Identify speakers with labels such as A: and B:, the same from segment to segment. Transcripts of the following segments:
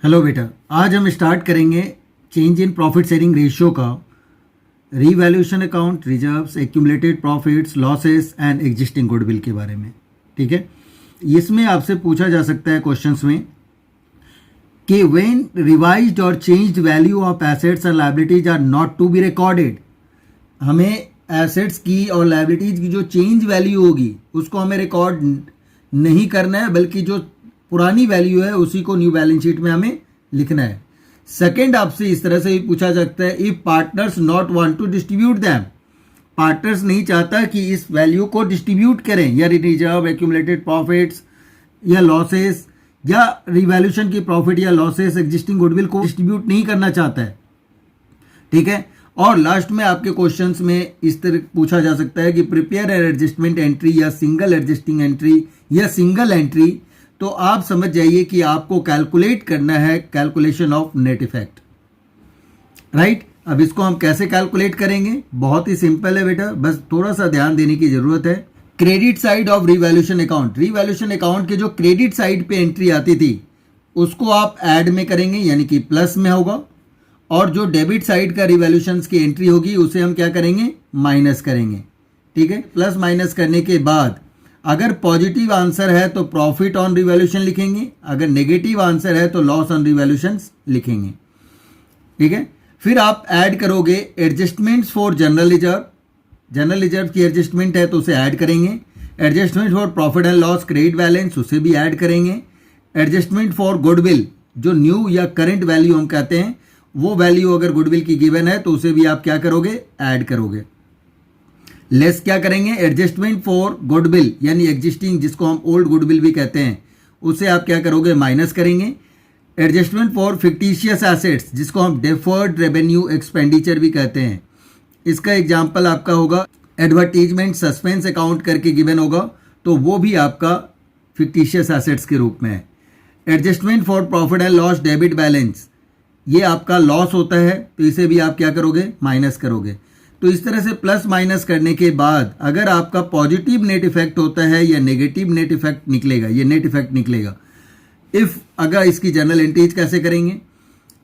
A: Hello बेटा, आज हम स्टार्ट करेंगे change in profit sharing ratio का revaluation account, reserves, accumulated profits, losses and existing goodwill के बारे में। ठीक है, इसमें आपसे पूछा जा सकता है क्वेश्चंस में कि व्हेन रिवाइज्ड और changed value of assets and liabilities are not to be recorded, हमें एसेट्स की और लायबिलिटीज की जो चेंज वैल्यू होगी उसको हमें रिकॉर्ड नहीं करना है, बल्कि जो पुरानी वैल्यू है उसी को न्यू बैलेंस शीट में हमें लिखना है। सेकंड, आपसे इस तरह से भी पूछा सकता है, if partners not want to distribute them, partners नहीं चाहता कि इस वैल्यू को डिस्ट्रीब्यूट करें, या रिजर्व, एक्यूमुलेटेड प्रॉफिट्स या लॉसेस, या रिवैल्यूएशन की प्रॉफिट या लॉसेस, एग्जिस्टिंग गुडविल को डिस्ट्रीब्यूट नहीं करना चाहता है। ठीक है, और लास्ट में आपके क्वेश्चंस में इस तरह पूछा जा सकता है कि प्रिपेयर एन एडजस्टमेंट एंट्री या सिंगल एडजस्टिंग एंट्री या सिंगल एंट्री, तो आप समझ जाइए कि आपको कैलकुलेट करना है calculation of net effect. Right, अब इसको हम कैसे कैलकुलेट करेंगे? बहुत ही सिंपल है बेटा, बस थोड़ा सा ध्यान देने की जरूरत है। Credit side of revaluation account, revaluation account के जो क्रेडिट साइड पे एंट्री आती थी उसको आप ऐड में करेंगे, यानी कि प्लस में होगा, और जो डेबिट साइड का रिवैल्यूएशन की एंट्री होगी उसे हम क्या करेंगे? माइनस करेंगे। ठीक है, प्लस माइनस करने के बाद अगर पॉजिटिव आंसर है तो प्रॉफिट ऑन रिवैल्यूएशन लिखेंगे, अगर नेगेटिव आंसर है तो लॉस ऑन रिवैल्यूएशन लिखेंगे। ठीक है, फिर आप ऐड करोगे adjustments for general reserve, general reserve की एडजस्टमेंट है तो उसे ऐड करेंगे। Adjustment for profit and loss credit balance, उसे भी ऐड करेंगे। एडजस्टमेंट फॉर गुडविल, जो न्यू या करंट वैल्यू हम कहते हैं, वो वैल्यू अगर गुडविल की गिवन है तो उसे भी आप क्या करोगे? ऐड करोगे। लेस क्या करेंगे? एडजस्टमेंट फॉर गुडविल यानी एग्जिस्टिंग, जिसको हम ओल्ड गुडविल भी कहते हैं, उसे आप क्या करोगे? माइनस करेंगे। एडजस्टमेंट फॉर फिक्टिशियस एसेट्स, जिसको हम डेफर्ड रेवेन्यू एक्सपेंडिचर भी कहते हैं, इसका एग्जांपल आपका होगा एडवर्टीजमेंट सस्पेंस अकाउंट करके गिवन होगा, तो वो भी आपका फिक्टिशियस एसेट्स के रूप में है। Adjustment for profit and loss debit balance, ये आपका लॉस होता है तो इसे भी आप क्या करोगे? माइनस करोगे। तो इस तरह से प्लस माइनस करने के बाद अगर आपका पॉजिटिव नेट इफेक्ट होता है या नेगेटिव नेट इफेक्ट निकलेगा, ये नेट इफेक्ट निकलेगा। इफ अगर इसकी जर्नल एंट्रीज कैसे करेंगे?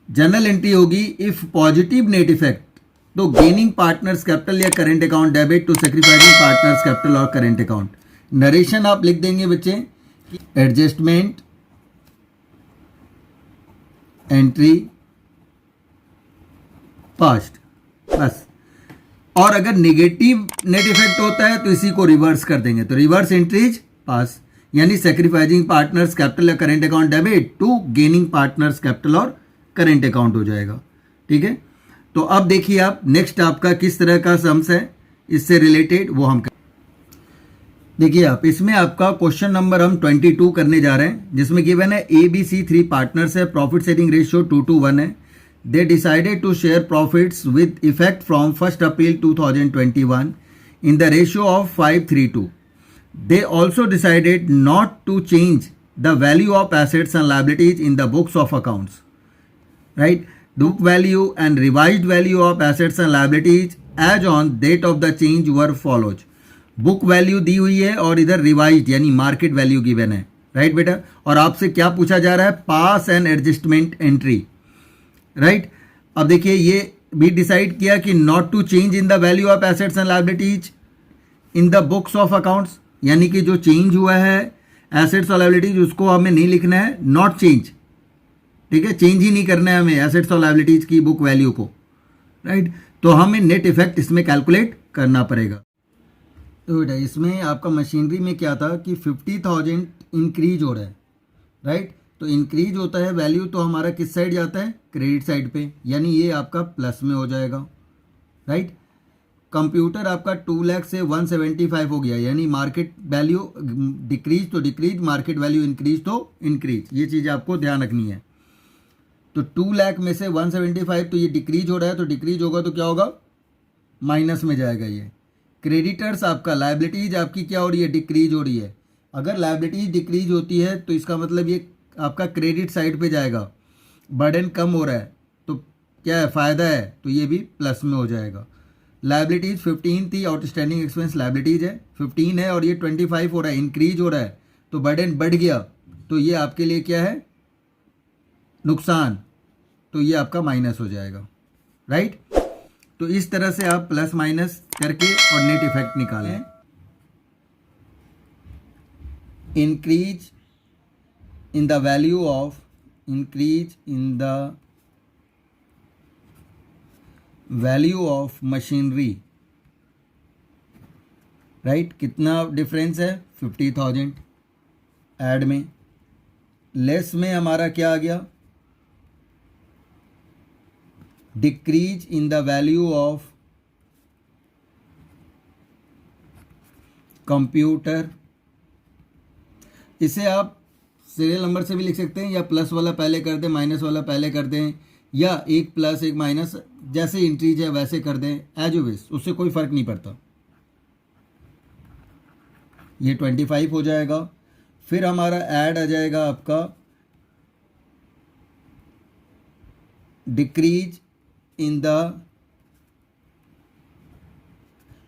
A: जर्नल एंट्री होगी इफ पॉजिटिव नेट इफेक्ट, तो गेनिंग पार्टनर्स कैपिटल या current account debit to sacrificing partners capital और करेंट अकाउंट। नरेशन आप लिख देंगे बच्चे, एडजस्टमेंट एंट्री पास्ट, बस। और अगर नेगेटिव नेट इफेक्ट होता है तो इसी को रिवर्स कर देंगे, तो रिवर्स एंट्रीज पास, यानी सेक्रीफाइसिंग पार्टनर्स कैपिटल या current account debit to gaining partners capital और करेंट अकाउंट हो जाएगा। ठीक है, तो अब देखिए आप नेक्स्ट आपका किस तरह का सम्स है इससे रिलेटेड, वो हम देखिए आप इसमें आपका क्वेश्चन नंबर हम 22 करने जा रहे हैं, जिसमें गिवन है ABC 3 पार्टनर्स है, प्रॉफिट शेयरिंग रेशियो 2:1 है। They decided to share profits with effect from 1st April 2021 in the ratio of 5:3:2. They also decided not to change the value of assets and liabilities in the books of accounts. Right? Book value and revised value of assets and liabilities as on date of the change were follows. Book value दी हुई है और इधर revised यानी market value given है। Right बेटा, और आपसे क्या पूछा जा रहा है? Pass and adjustment entry. Right, अब देखिए ये भी डिसाइड किया कि not to change in the value of assets and liabilities in the books of accounts, यानी कि जो चेंज हुआ है एसेट्स और लायबिलिटीज उसको हमें नहीं लिखना है, नॉट चेंज। ठीक है, चेंज ही नहीं करना है हमें एसेट्स और लायबिलिटीज की बुक वैल्यू को। राइट, तो हमें नेट इफेक्ट इसमें कैलकुलेट करना पड़ेगा। तो बेटा इसमें आपका मशीनरी में क्या था कि 50,000 इंक्रीज हो रहा है। राइट, तो इंक्रीज होता है वैल्यू तो हमारा किस साइड जाता है? क्रेडिट साइड पे, यानी ये आपका प्लस में हो जाएगा। राइट, कंप्यूटर आपका 2 लाख से 175 हो गया, यानी मार्केट वैल्यू डिक्रीज तो डिक्रीज, मार्केट वैल्यू इंक्रीज तो इंक्रीज, ये चीज़ आपको ध्यान रखनी है। तो 2 लाख में से 175 तो ये डिक्रीज हो रहा है, तो डिक्रीज होगा तो क्या होगा? माइनस में जाएगा ये। क्रेडिटर्स आपका, लायबिलिटीज आपकी क्या हो रही है? डिक्रीज हो रही है। अगर लायबिलिटीज डिक्रीज होती है तो इसका मतलब ये आपका क्रेडिट साइड पे जाएगा, बर्डन कम हो रहा है तो क्या है? फ़ायदा है, तो ये भी प्लस में हो जाएगा। लायबिलिटीज 15 थी, आउटस्टैंडिंग एक्सपेंस लायबिलिटीज है 15 है, और ये 25 हो रहा है, इंक्रीज हो रहा है, तो बर्डन बढ़ गया, तो ये आपके लिए क्या है? नुकसान, तो ये आपका माइनस हो जाएगा, राइट। तो इस तरह से आप प्लस माइनस करके और नेट इफेक्ट निकालें। Increase in the value of, increase in the value of machinery, right. कितना डिफरेंस है? 50,000 ऐड में। लेस में हमारा क्या आ गया? Decrease in the value of computer. इसे आप सीरियल नंबर से भी लिख सकते हैं, या प्लस वाला पहले कर दें, माइनस वाला पहले कर दें, या एक प्लस एक माइनस, जैसे इंट्रीज है वैसे कर दें, एज यू विश, उससे कोई फर्क नहीं पड़ता। ये 25 हो जाएगा। फिर हमारा ऐड आ जाएगा आपका decrease in the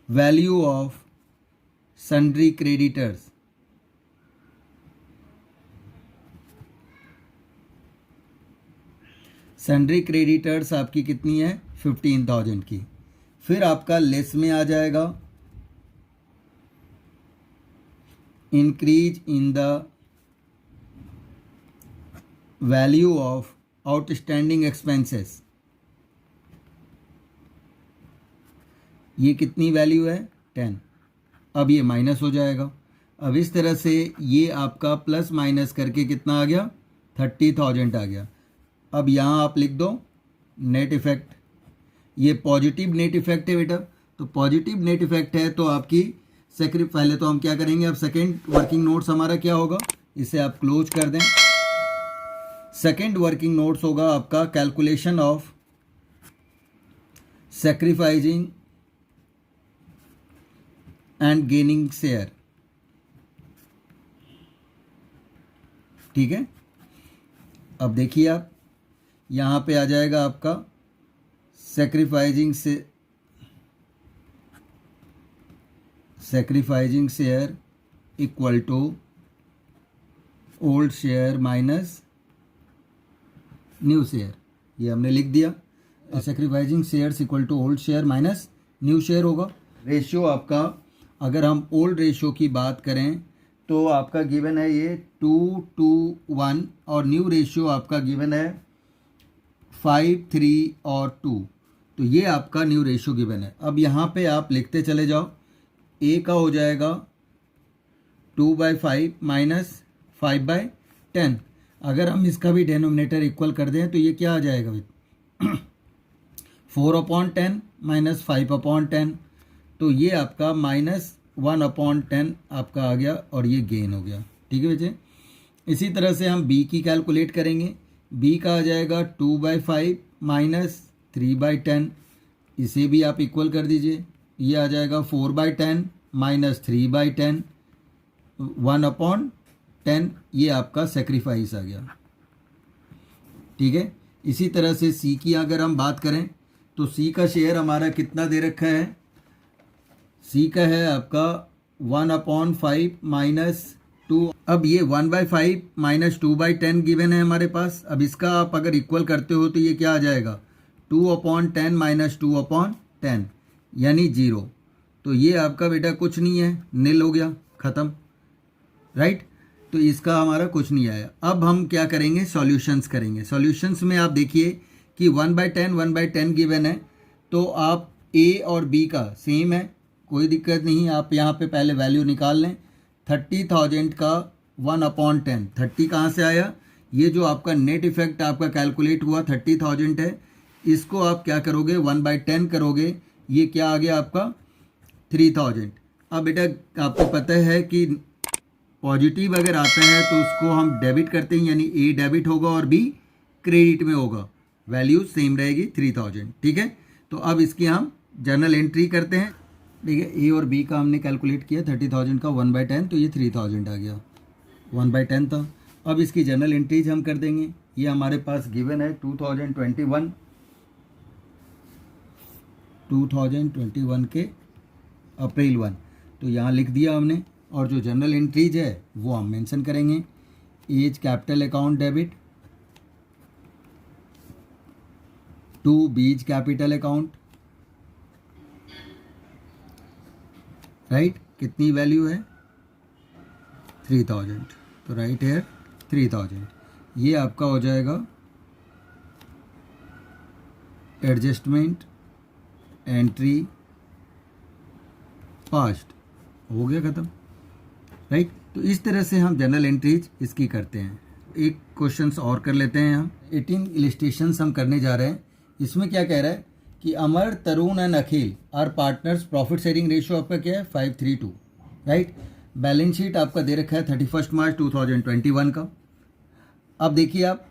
A: value of sundry creditors. Sundry creditors आपकी कितनी है? 15,000 की। फिर आपका लेस में आ जाएगा increase in the value of outstanding expenses. ये कितनी वैल्यू है? 10। अब ये माइनस हो जाएगा। अब इस तरह से ये आपका प्लस माइनस करके कितना आ गया? 30,000 आ गया। अब यहाँ आप लिख दो नेट इफेक्ट। ये पॉजिटिव नेट इफेक्ट है बेटा, तो पॉजिटिव नेट इफेक्ट है तो आपकी पहले तो हम क्या करेंगे, अब सेकेंड वर्किंग नोट्स हमारा क्या होगा, इसे आप क्लोज कर दें। सेकेंड वर्किंग नोट्स होगा आपका calculation of sacrificing and gaining share. ठीक है, अब देखिए आप यहाँ पे आ जाएगा आपका sacrificing share equal to old share minus new share. ये हमने लिख दिया। Sacrificing shares equal to old share minus new share होगा। रेशियो आपका, अगर हम ओल्ड रेशियो की बात करें तो आपका गिवन है ये 2:1 और न्यू रेशियो आपका गिवन है 5, 3 और 2। तो ये आपका न्यू रेशियो गिवन है। अब यहाँ पे आप लिखते चले जाओ। ए का हो जाएगा 2/5 माइनस 5/10। अगर हम इसका भी डेनोमिनेटर इक्वल कर दें तो ये क्या आ जाएगा? 4/10 माइनस 5/10। तो ये आपका -1/10 आपका आ गया और ये गेन हो गया। ठीक है बच्चे, इसी तरह से हम बी की कैलकुलेट करेंगे। बी का आ जाएगा 2/5 माइनस 3/10। इसे भी आप इक्वल कर दीजिए। ये आ जाएगा 4/10 माइनस 3/10, 1/10। ये आपका सेक्रीफाइस आ गया। ठीक है, इसी तरह से सी की अगर हम बात करें तो सी का शेयर हमारा कितना दे रखा है? सी का है आपका 1/5 माइनस 2। अब ये 1/5 माइनस 2/10 गिवन है हमारे पास। अब इसका आप अगर इक्वल करते हो तो ये क्या आ जाएगा? 2/10 माइनस 2/10 यानी 0। तो ये आपका बेटा कुछ नहीं है, निल हो गया, ख़त्म, राइट। तो इसका हमारा कुछ नहीं आया। अब हम क्या करेंगे? सॉल्यूशंस करेंगे। सॉल्यूशंस में आप देखिए कि 1/10 गिवन है, तो आप ए और बी का सेम है, कोई दिक्कत नहीं। आप यहाँ पे पहले वैल्यू निकाल लें। 30,000 का 1/10, 30 कहाँ से आया? ये जो आपका नेट इफेक्ट आपका कैलकुलेट हुआ 30,000 है, इसको आप क्या करोगे? 1/10 करोगे, ये क्या आ गया आपका? 3,000। अब बेटा आपको पता है कि पॉजिटिव अगर आता है तो उसको हम डेबिट करते हैं, यानी ए डेबिट होगा और बी क्रेडिट में होगा, वैल्यू सेम रहेगी 3,000। ठीक है, तो अब इसकी हम जर्नल एंट्री करते हैं। ठीक है, ए और बी का हमने कैलकुलेट किया 30,000 का 1/10, तो ये 3,000 आ गया, 1/10 था। अब इसकी जर्नल एंट्रीज हम कर देंगे। ये हमारे पास गिवन है 2021 के अप्रैल 1, तो यहाँ लिख दिया हमने। और जो जनरल एंट्रीज है वो हम मेंशन करेंगे। A's capital account debit, to B's capital account, right, कितनी वैल्यू है 3000, तो राइट हेयर 3000, ये आपका हो जाएगा एडजस्टमेंट एंट्री पास्ट, हो गया ख़त्म, राइट। तो इस तरह से हम जनरल एंट्रीज इसकी करते हैं। एक क्वेश्चंस और कर लेते हैं हम, 18 इलिस्ट्रेशंस हम करने जा रहे हैं। इसमें क्या कह रहा है कि Amar, Tarun and Akhil are partners, profit sharing ratio आपका क्या है 5:3:2, राइट। बैलेंस शीट आपका दे रखा है 31 मार्च 2021 का। अब देखिए आप,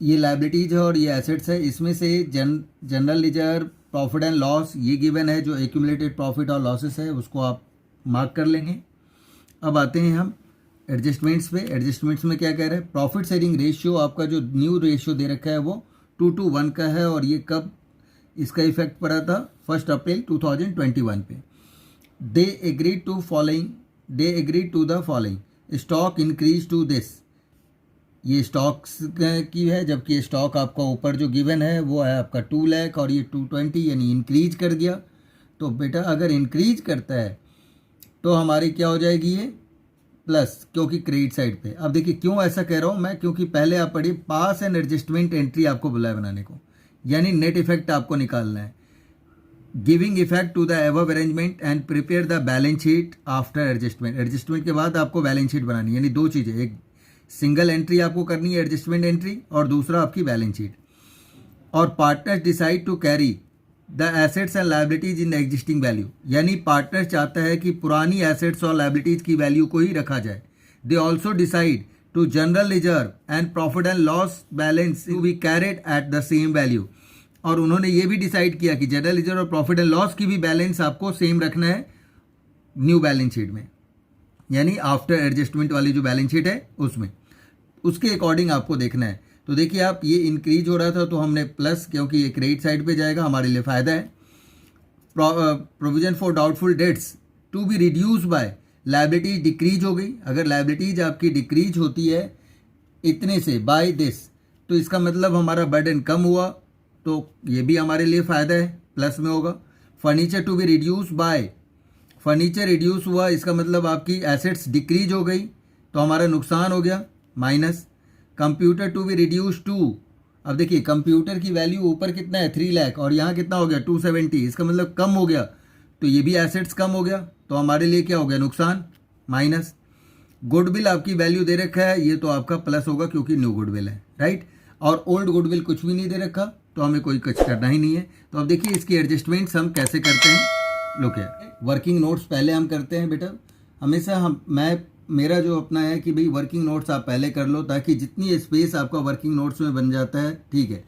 A: ये लायबिलिटीज है और ये एसेट्स है, इसमें से general ledger, profit and loss ये गिवन है, जो एक्यूमुलेटेड प्रॉफिट और लॉसेस है उसको आप मार्क कर लेंगे। अब आते हैं हम एडजस्टमेंट्स पे। एडजस्टमेंट्स में क्या कह रहे हैं, प्रॉफिट शेयरिंग रेशियो आपका जो न्यू रेशियो दे रखा है वो 2:1 का है, और ये कब इसका इफेक्ट पड़ा था 1 अप्रैल 2021 पे। They agreed to the following, stock increase to this, ये स्टॉक्स की है, जबकि स्टॉक आपका ऊपर जो गिवन है वो है आपका 2 लाख और ये 220, यानी इंक्रीज कर दिया। तो बेटा अगर इंक्रीज करता है तो हमारी क्या हो जाएगी ये प्लस, क्योंकि क्रेडिट साइड पे। अब देखिए क्यों ऐसा कह रहा हूँ मैं, क्योंकि पहले आप पढ़िए पास एंड एडजस्टमेंट एंट्री आपको बुलाए बनाने को, यानी नेट इफेक्ट आपको निकालना है। Giving effect to the above arrangement and prepare the balance sheet after adjustment. Adjustment के बाद आपको बैलेंस शीट बनानी है, यानी दो चीज़ें, एक सिंगल एंट्री आपको करनी है एडजस्टमेंट एंट्री, और दूसरा आपकी बैलेंस शीट। और partners decide to carry the assets and liabilities in existing value, यानी पार्टनर चाहता है कि पुरानी एसेट्स और लायबिलिटीज की वैल्यू को ही रखा जाए। They also decide to general reserve and profit and loss balance to be carried at the same value, और उन्होंने ये भी डिसाइड किया कि जनरल रिजर्व और प्रॉफिट एंड लॉस की भी बैलेंस आपको सेम रखना है न्यू बैलेंस शीट में, यानी आफ्टर एडजस्टमेंट वाली जो बैलेंस शीट है उसमें, उसके अकॉर्डिंग आपको देखना है। तो देखिए आप, ये इंक्रीज हो रहा था तो हमने प्लस, क्योंकि ये क्रेडिट साइड पे जाएगा, हमारे लिए फ़ायदा है। Provision for doubtful debts to be reduce by, liabilities decrease हो गई। अगर लायबिलिटीज आपकी डिक्रीज होती है इतने से बाय दिस, तो इसका मतलब हमारा बर्डन कम हुआ, तो ये भी हमारे लिए फ़ायदा है, प्लस में होगा। Furniture to be reduce by, furniture reduce हुआ, इसका मतलब आपकी एसेट्स डिक्रीज हो गई, तो हमारा नुकसान हो गया minus. Computer to be reduce to, अब देखिए कंप्यूटर की वैल्यू ऊपर कितना है 3 लाख और यहाँ कितना हो गया 270, इसका मतलब कम हो गया, तो ये भी एसेट्स कम हो गया, तो हमारे लिए क्या हो गया नुकसान माइनस। गुडविल आपकी वैल्यू दे रखा है, ये तो आपका प्लस होगा क्योंकि न्यू गुडविल है, राइट। और ओल्ड गुडविल कुछ भी नहीं दे रखा, तो हमें कोई कुछ करना ही नहीं है। तो अब देखिए इसकी एडजस्टमेंट्स हम कैसे करते हैं। लोग है वर्किंग नोट्स पहले हम करते हैं बेटा, हमेशा मेरा जो अपना है कि भाई वर्किंग नोट्स आप पहले कर लो, ताकि जितनी स्पेस आपका वर्किंग नोट्स में बन जाता है, ठीक है।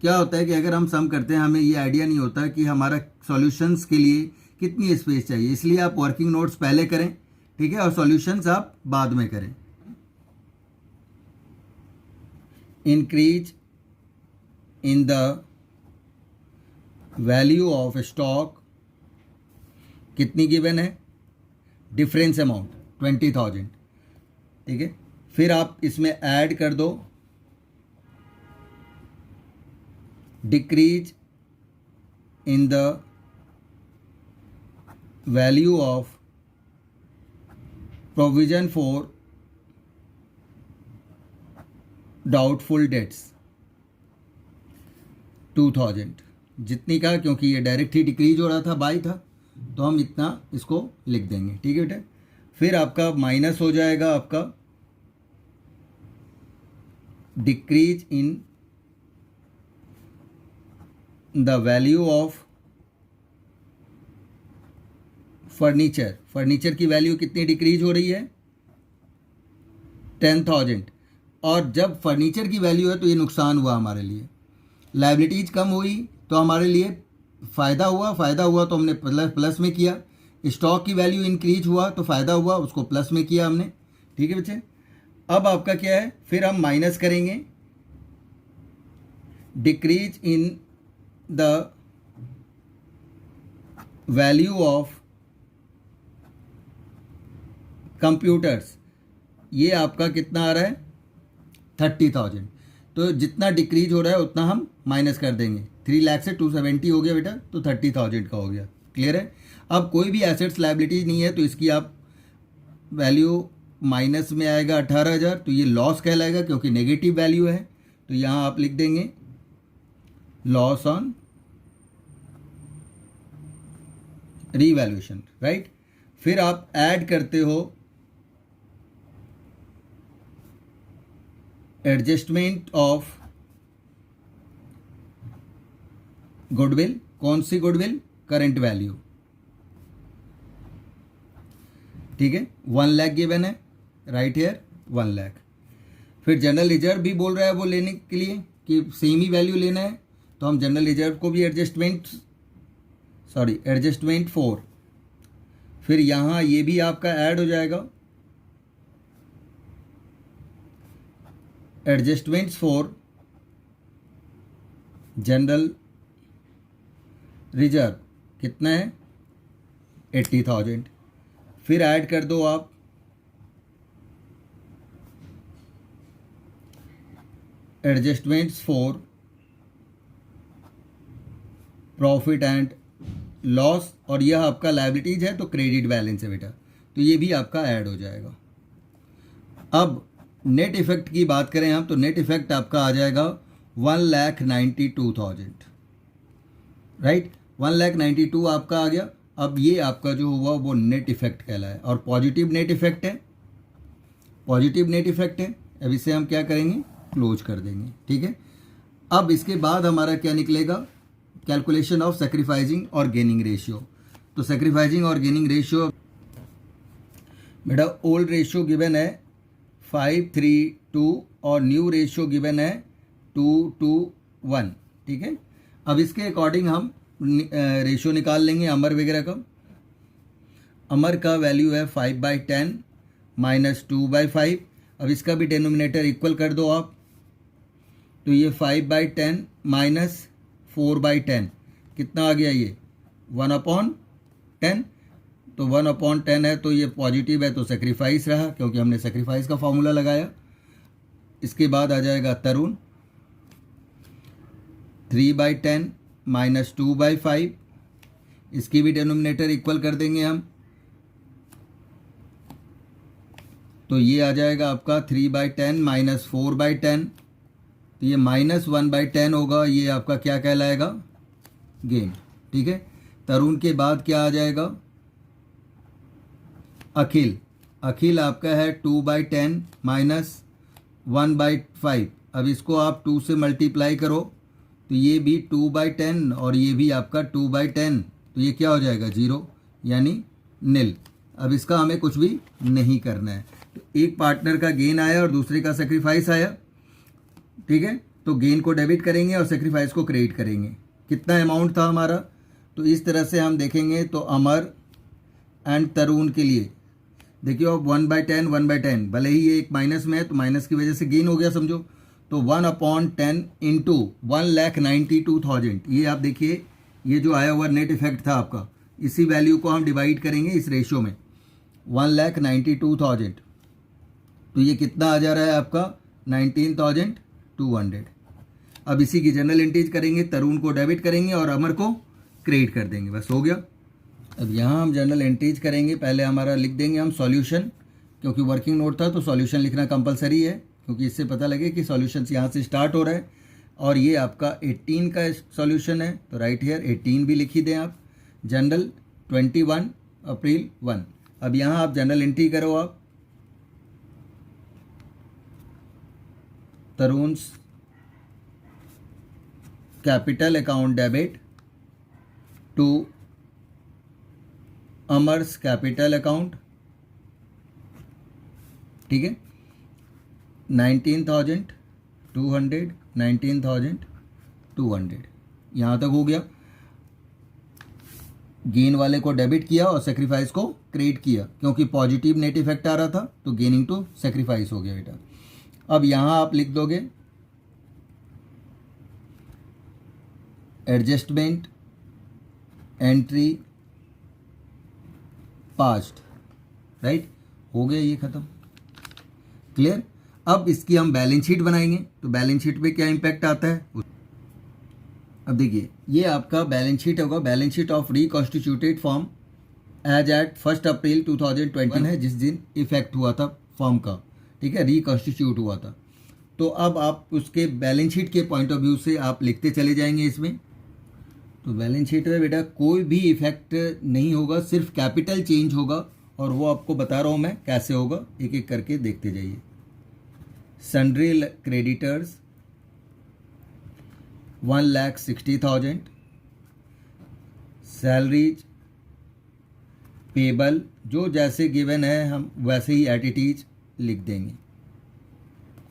A: क्या होता है कि अगर हम सम करते हैं हमें ये आइडिया नहीं होता कि हमारा सॉल्यूशंस के लिए कितनी स्पेस चाहिए, इसलिए आप वर्किंग नोट्स पहले करें, ठीक है, और सॉल्यूशंस आप बाद में करें। Increase in the value of stock कितनी गिवन है, डिफरेंस अमाउंट 20,000, ठीक है। फिर आप इसमें ऐड कर दो decrease in the value of provision for doubtful dates 2000, जितनी का, क्योंकि ये डायरेक्ट ही डिक्रीज हो रहा था, बाई था, तो हम इतना इसको लिख देंगे, ठीक है बेटा। फिर आपका माइनस हो जाएगा आपका decrease in the value of furniture, furniture की वैल्यू कितनी डिक्रीज हो रही है 10,000, और जब फर्नीचर की वैल्यू है तो ये नुकसान हुआ हमारे लिए। लायबिलिटीज कम हुई तो हमारे लिए फ़ायदा हुआ तो हमने प्लस में किया। स्टॉक की वैल्यू इंक्रीज हुआ तो फ़ायदा हुआ, उसको प्लस में किया हमने, ठीक है बच्चे। अब आपका क्या है, फिर हम माइनस करेंगे decrease in the value of computers, ये आपका कितना आ रहा है 30,000, तो जितना डिक्रीज हो रहा है उतना हम माइनस कर देंगे, 3 लाख से 270 हो गया बेटा, तो 30,000 का हो गया। क्लियर है। अब कोई भी एसेट्स लायबिलिटी नहीं है तो इसकी आप वैल्यू माइनस में आएगा 18,000, तो ये लॉस कहलाएगा क्योंकि नेगेटिव वैल्यू है। तो यहाँ आप लिख देंगे लॉस ऑन रीवैल्यूएशन, राइट। फिर आप ऐड करते हो एडजस्टमेंट ऑफ गुडविल। कौन सी गुडविल? करंट वैल्यू, ठीक है। 1 लाख गिवन है, राइट हेयर 1 लाख। फिर जनरल रिजर्व भी बोल रहा है वो लेने के लिए कि सेम ही वैल्यू लेना है, तो हम जनरल रिजर्व को भी एडजस्टमेंट 4। फिर यहाँ ये भी आपका ऐड हो जाएगा एडजस्टमेंट्स फॉर जनरल रिजर्व, कितना है 80,000। फिर ऐड कर दो आप adjustments for profit and loss, और यह आपका लायबिलिटीज है तो क्रेडिट बैलेंस है बेटा, तो ये भी आपका ऐड हो जाएगा। अब नेट इफेक्ट की बात करें हम, तो नेट इफेक्ट आपका आ जाएगा 1,92,000, राइट। 1,92,000 आपका आ गया। अब ये आपका जो हुआ वो नेट इफेक्ट कहलाए और पॉजिटिव नेट इफेक्ट है, पॉजिटिव नेट इफेक्ट है। अब इसे हम क्या करेंगे, क्लोज कर देंगे, ठीक है। अब इसके बाद हमारा क्या निकलेगा, कैलकुलेशन ऑफ सैक्रिफाइसिंग और गेनिंग रेशियो। तो सैक्रिफाइसिंग और गेनिंग रेशियो बेटा, ओल्ड रेशियो गिवन है 5:3:2 और न्यू रेशियो गिवन है 2:1, ठीक है। अब इसके अकॉर्डिंग हम रेशियो निकाल लेंगे अमर वगैरह का। अमर का वैल्यू है 5/10 माइनस 2/5। अब इसका भी डिनोमिनेटर इक्वल कर दो आप, तो ये 5/10 माइनस 4/10 कितना आ गया, ये 1/10। तो 1/10 है तो ये पॉजिटिव है तो सेक्रीफाइस रहा क्योंकि हमने सेक्रीफाइस का फॉर्मूला लगाया। इसके बाद आ जाएगा तरुण 3/10 माइनस 2/5, इसकी भी डिनोमिनेटर इक्वल कर देंगे हम, तो ये आ जाएगा आपका 3/10 माइनस 4/10, तो ये -1/10 होगा। ये आपका क्या कहलाएगा, गेन, ठीक है। तरुण के बाद क्या आ जाएगा, अखिल। अखिल आपका है 2/10 माइनस 1/5। अब इसको आप 2 से मल्टीप्लाई करो तो ये भी 2/10 और ये भी आपका 2/10, तो ये क्या हो जाएगा 0 यानी नील। अब इसका हमें कुछ भी नहीं करना है। तो एक पार्टनर का गेन आया और दूसरे का सेक्रीफाइस आया, ठीक है। तो गेन को डेबिट करेंगे और सेक्रीफाइस को क्रेडिट करेंगे। कितना अमाउंट था हमारा, तो इस तरह से हम देखेंगे। तो अमर एंड तरुण के लिए देखिए अब 1/10 1/10, भले ही ये एक माइनस में है तो माइनस की वजह से गेन हो गया समझो। तो 1/10 इंटू 1,92,000, ये आप देखिए ये जो आया हुआ नेट इफेक्ट था आपका, इसी वैल्यू को हम डिवाइड करेंगे इस रेशियो में 1,92,000, तो ये कितना आ जा रहा है आपका 19,200। अब इसी की जनरल एंट्रीज करेंगे, तरुण को डेबिट करेंगे और अमर को क्रेडिट कर देंगे, बस हो गया। अब यहाँ हम जनरल एंट्रीज करेंगे, पहले हमारा लिख देंगे हम सॉल्यूशन, क्योंकि वर्किंग नोट था तो सॉल्यूशन लिखना कंपलसरी है, क्योंकि इससे पता लगे कि सॉल्यूशन यहाँ से स्टार्ट हो रहा है। और ये आपका 18 का सॉल्यूशन है, तो राइट हियर 18 भी लिखी दें आप। Journal 21 April 1। अब यहाँ आप जनरल एंट्री करो आप, Tarun capital account debit to Amar's capital account, ठीक है। 19,200 19,200 यहाँ तक हो गया। गेन वाले को डेबिट किया और सेक्रीफाइस को क्रेडिट किया, क्योंकि पॉजिटिव नेट इफेक्ट आ रहा था तो गेनिंग टू सेक्रीफाइस हो गया बेटा। अब यहाँ आप लिख दोगे एडजस्टमेंट एंट्री पास्ट, राइट, हो गया ये खत्म, क्लियर। अब इसकी हम बैलेंस शीट बनाएंगे, तो बैलेंस शीट पे क्या इम्पैक्ट आता है, अब देखिए ये आपका बैलेंस शीट होगा, balance sheet of reconstituted form as at 1 April 2021 है, जिस दिन इफेक्ट हुआ था फॉर्म का, ठीक है, रिकॉन्स्टिट्यूट हुआ था। तो अब आप उसके बैलेंस शीट के पॉइंट ऑफ व्यू से आप लिखते चले जाएंगे इसमें। तो बैलेंस शीट में बेटा कोई भी इफेक्ट नहीं होगा, सिर्फ कैपिटल चेंज होगा, और वो आपको बता रहा हूँ मैं कैसे होगा, एक एक करके देखते जाइए। सन्ड्री क्रेडिटर्स 1,60,000, सैलरीज पेबल जो जैसे गिवन है हम वैसे ही एट इट इज लिख देंगे,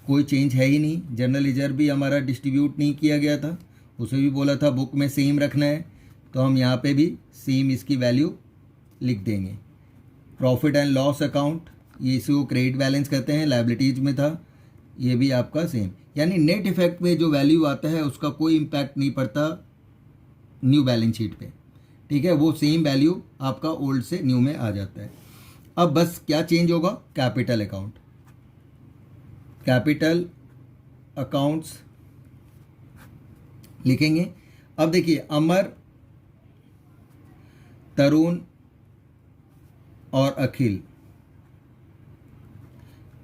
A: कोई चेंज है ही नहीं। जनरल रिजर्व भी हमारा डिस्ट्रीब्यूट नहीं किया गया था, उसे भी बोला था बुक में सेम रखना है, तो हम यहाँ पे भी सेम इसकी वैल्यू लिख देंगे। प्रॉफिट एंड लॉस अकाउंट, ये इसी को क्रेडिट बैलेंस कहते हैं, लायबिलिटीज में था, ये भी आपका सेम। यानी नेट इफेक्ट में जो वैल्यू आता है उसका कोई इम्पैक्ट नहीं पड़ता न्यू बैलेंस शीट पे, ठीक है, वो सेम वैल्यू आपका ओल्ड से न्यू में आ जाता है। अब बस क्या चेंज होगा, कैपिटल अकाउंट, कैपिटल अकाउंट्स लिखेंगे। अब देखिए अमर, तरुण और अखिल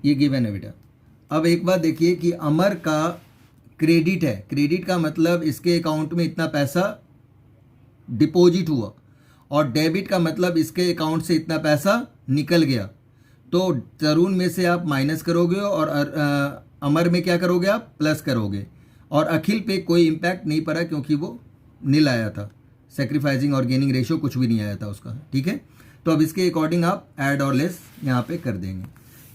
A: ये गिवन है बेटा। अब एक बात देखिए कि अमर का क्रेडिट है, क्रेडिट का मतलब इसके अकाउंट में इतना पैसा डिपॉजिट हुआ, और डेबिट का मतलब इसके अकाउंट से इतना पैसा निकल गया। तो तरुण में से आप माइनस करोगे और अमर में क्या करोगे, आप प्लस करोगे, और अखिल पे कोई इम्पैक्ट नहीं पड़ा क्योंकि वो नील आया था, सेक्रीफाइसिंग और गेनिंग रेशियो कुछ भी नहीं आया था उसका, ठीक है। तो अब इसके अकॉर्डिंग आप ऐड और लेस यहाँ पे कर देंगे।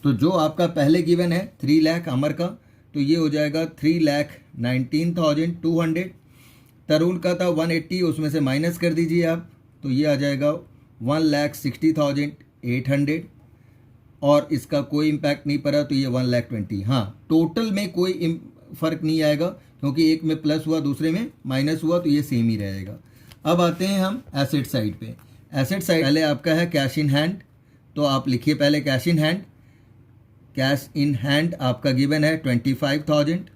A: तो जो आपका पहले गिवन है 3 लाख अमर का, तो ये हो जाएगा 3,19,200। तरुण का था 180, उसमें से माइनस कर दीजिए आप, तो ये आ जाएगा 1,60,800, और इसका कोई इम्पैक्ट नहीं पड़ा तो ये 1,20,000। हाँ, टोटल में कोई फ़र्क नहीं आएगा क्योंकि एक में प्लस हुआ दूसरे में माइनस हुआ, तो ये सेम ही रहेगा। अब आते हैं हम एसेट साइड पे। एसेट साइड पहले आपका है कैश इन हैंड, तो आप लिखिए पहले cash in hand. Cash in hand आपका गिवन है 25,000।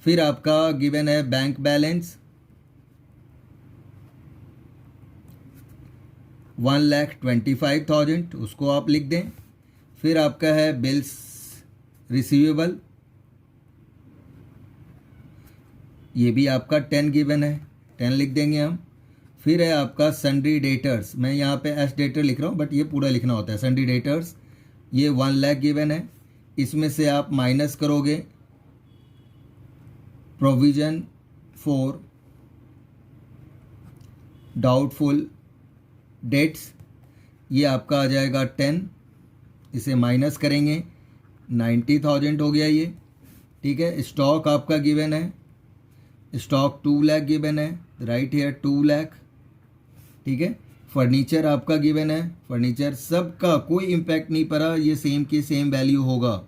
A: फिर आपका गिवन है बैंक बैलेंस 1,25,000, उसको आप लिख दें। फिर आपका है बिल्स रिसीवेबल, ये भी आपका 10 गिवन है, 10 लिख देंगे हम। फिर है आपका सन्ड्री डेटर्स, मैं यहाँ पे एस डेटर लिख रहा हूँ बट ये पूरा लिखना होता है। सन्ड्री डेटर्स ये 1 लाख गिवन है, इसमें से आप माइनस करोगे प्रोविजन फॉर डाउटफुल डेट्स, ये आपका आ जाएगा 10, इसे माइनस करेंगे 90,000 हो गया ये, ठीक है। स्टॉक आपका गिवन है, स्टॉक 2 लाख गिवन है, राइट हियर 2 लाख, ठीक है। फर्नीचर आपका गिवन है, फर्नीचर सबका कोई इम्पैक्ट नहीं पड़ा, ये सेम की सेम वैल्यू होगा,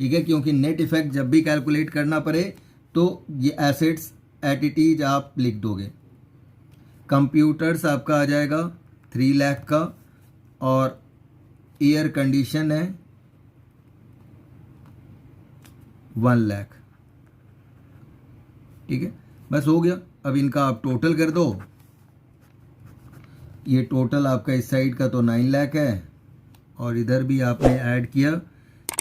A: ठीक है, क्योंकि नेट इफेक्ट जब भी कैलकुलेट करना पड़े तो ये एसेट्स एट इट इज आप लिख दोगे। कंप्यूटर्स आपका आ जाएगा 3 लाख का, और एयर कंडीशन है 1 लाख, ठीक है, बस हो गया। अब इनका आप टोटल कर दो, ये टोटल आपका इस साइड का तो 9 लाख है, और इधर भी आपने ऐड किया,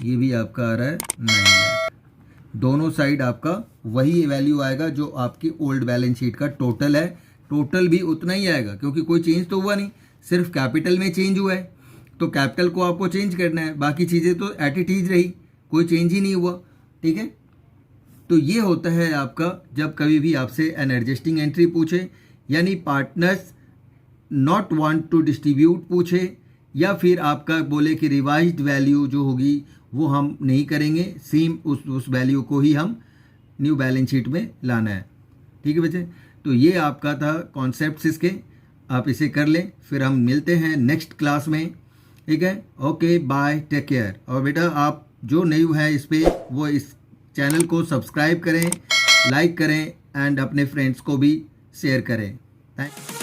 A: ये भी आपका आ रहा है 9 लाख। दोनों साइड आपका वही वैल्यू आएगा जो आपकी ओल्ड बैलेंस शीट का टोटल है, टोटल भी उतना ही आएगा क्योंकि कोई चेंज तो हुआ नहीं, सिर्फ कैपिटल में चेंज हुआ है, तो कैपिटल को आपको चेंज करना है, बाकी चीज़ें तो एट इट इज रही, कोई चेंज ही नहीं हुआ, ठीक है। तो ये होता है आपका जब कभी भी आपसे एन एडजस्टिंग एंट्री पूछे, यानी partners not want to distribute पूछे, या फिर आपका बोले कि रिवाइज्ड वैल्यू जो होगी वो हम नहीं करेंगे, सेम उस वैल्यू को ही हम न्यू बैलेंस शीट में लाना है, ठीक है बच्चे। तो ये आपका था कॉन्सेप्ट्स इसके, आप इसे कर लें, फिर हम मिलते हैं नेक्स्ट क्लास में, ठीक है। Okay bye, take care. और बेटा आप जो न्यू है इस पर वो इस चैनल को सब्सक्राइब करें, लाइक करें एंड अपने फ्रेंड्स को भी शेयर करें। थैंक